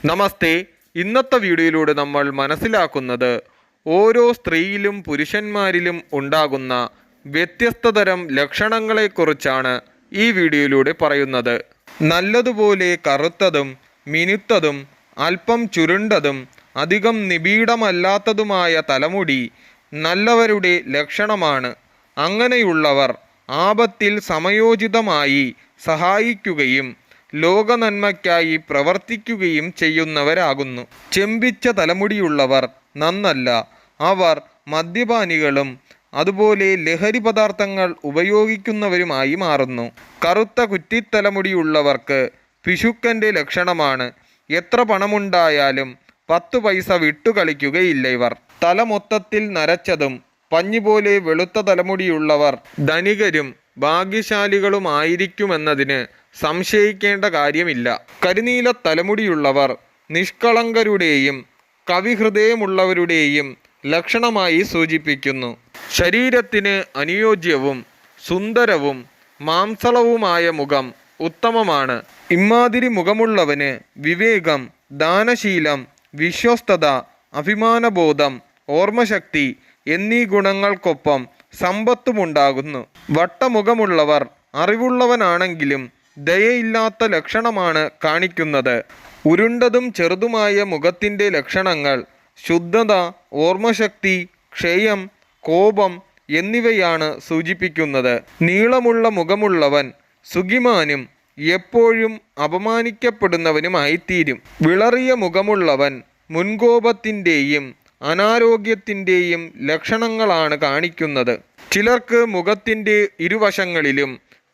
നമസ്തേ. ഇന്നത്തെ വീഡിയോയിലൂടെ നമ്മൾ മനസ്സിലാക്കുന്നത് ഓരോ സ്ത്രീയിലും പുരുഷന്മാരിലും ഉണ്ടാകുന്ന വ്യത്യസ്ത തരം ലക്ഷണങ്ങളെക്കുറിച്ചാണ് ഈ വീഡിയോയിലൂടെ പറയുന്നത്. നല്ലതുപോലെ കറുത്തതും മിനുത്തതും അല്പം ചുരുണ്ടതും അധികം നിബിഡമല്ലാത്തതുമായ തലമുടി നല്ലവരുടെ ലക്ഷണമാണ്. അങ്ങനെയുള്ളവർ ആപത്തിൽ സമയോചിതമായി സഹായിക്കുകയും ലോകനന്മയ്ക്കായി പ്രവർത്തിക്കുകയും ചെയ്യുന്നവരാകുന്നു. ചെമ്പിച്ച തലമുടിയുള്ളവർ നന്നല്ല. അവർ മദ്യപാനികളും അതുപോലെ ലഹരി പദാർത്ഥങ്ങൾ ഉപയോഗിക്കുന്നവരുമായി മാറുന്നു. കറുത്ത കുറ്റിത്തലമുടിയുള്ളവർക്ക് പിശുക്കൻ്റെ ലക്ഷണമാണ്. എത്ര പണമുണ്ടായാലും 10 പൈസ വിട്ടുകളിക്കുകയില്ല ഇവർ. തല മൊത്തത്തിൽ നരച്ചതും പഞ്ഞിപോലെ വെളുത്ത തലമുടിയുള്ളവർ ധനികരും ഭാഗ്യശാലികളുമായിരിക്കുമെന്നതിന് സംശയിക്കേണ്ട കാര്യമില്ല. കരിനീല തലമുടിയുള്ളവർ നിഷ്കളങ്കരുടെയും കവിഹൃദയമുള്ളവരുടെയും ലക്ഷണമായി സൂചിപ്പിക്കുന്നു. ശരീരത്തിന് അനുയോജ്യവും സുന്ദരവും മാംസളവുമായ മുഖം ഉത്തമമാണ്. ഇമ്മാതിരി മുഖമുള്ളവന് വിവേകം, ദാനശീലം, വിശ്വസ്തത, അഭിമാനബോധം, ഓർമ്മശക്തി എന്നീ ഗുണങ്ങൾക്കൊപ്പം സമ്പത്തുമുണ്ടാകുന്നു. വട്ടമുഖമുള്ളവർ അറിവുള്ളവനാണെങ്കിലും ദയയില്ലാത്ത ലക്ഷണമാണ് കാണിക്കുന്നത്. ഉരുണ്ടതും ചെറുതുമായ മുഖത്തിൻ്റെ ലക്ഷണങ്ങൾ ശുദ്ധത, ഓർമ്മശക്തി, ക്ഷയം, കോപം എന്നിവയാണ് സൂചിപ്പിക്കുന്നത്. നീളമുള്ള മുഖമുള്ളവൻ സുഖിമാനും എപ്പോഴും അപമാനിക്കപ്പെടുന്നവനുമായിത്തീരും. വിളറിയ മുഖമുള്ളവൻ മുൻകോപത്തിൻ്റെയും അനാരോഗ്യത്തിൻ്റെയും ലക്ഷണങ്ങളാണ് കാണിക്കുന്നത്. ചിലർക്ക് മുഖത്തിൻ്റെ ഇരുവശങ്ങളിലും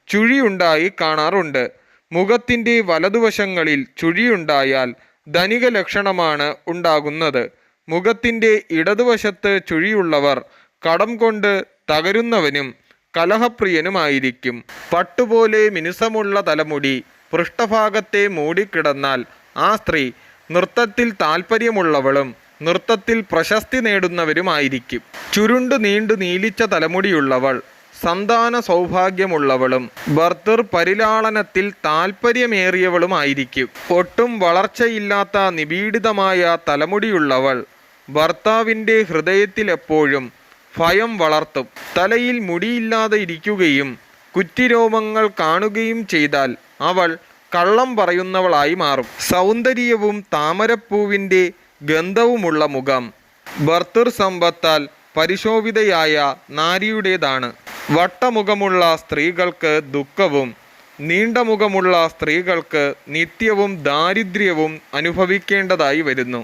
ചുഴിയുണ്ടായി കാണാറുണ്ട്. മുഖത്തിൻ്റെ വലതുവശങ്ങളിൽ ചുഴിയുണ്ടായാൽ ധനിക ലക്ഷണമാണ് ഉണ്ടാകുന്നത്. മുഖത്തിൻ്റെ ഇടതുവശത്ത് ചുഴിയുള്ളവർ കടം കൊണ്ട് തകരുന്നവനും കലഹപ്രിയനുമായിരിക്കും. പട്ടുപോലെ മിനുസമുള്ള തലമുടി പൃഷ്ഠഭാഗത്തെ മൂടിക്കിടന്നാൽ ആ സ്ത്രീ നൃത്തത്തിൽ താൽപ്പര്യമുള്ളവളും നൃത്തത്തിൽ പ്രശസ്തി നേടുന്നവരുമായിരിക്കും. ചുരുണ്ടു നീണ്ടു നീലിച്ച തലമുടിയുള്ളവൾ സന്താന സൗഭാഗ്യമുള്ളവളും ഭർതൃ പരിലാളനത്തിൽ താൽപ്പര്യമേറിയവളുമായിരിക്കും. ഒട്ടും വളർച്ചയില്ലാത്ത നിബീഡിതമായ തലമുടിയുള്ളവൾ ഭർത്താവിൻ്റെ ഹൃദയത്തിലെപ്പോഴും ഭയം വളർത്തും. തലയിൽ മുടിയില്ലാതെ ഇരിക്കുകയും കുറ്റിരോമങ്ങൾ കാണുകയും ചെയ്താൽ അവൾ കള്ളം പറയുന്നവളായി മാറും. സൗന്ദര്യവും താമരപ്പൂവിൻ്റെ ഗന്ധവുമുള്ള മുഖം ഭർതൃ സമ്പത്താൽ പരിശോഭിതയായ നാരിയുടേതാണ്. വട്ടമുഖമുള്ള സ്ത്രീകൾക്ക് ദുഃഖവും നീണ്ട മുഖമുള്ള സ്ത്രീകൾക്ക് നിത്യവും ദാരിദ്ര്യവും അനുഭവിക്കേണ്ടതായി വരുന്നു.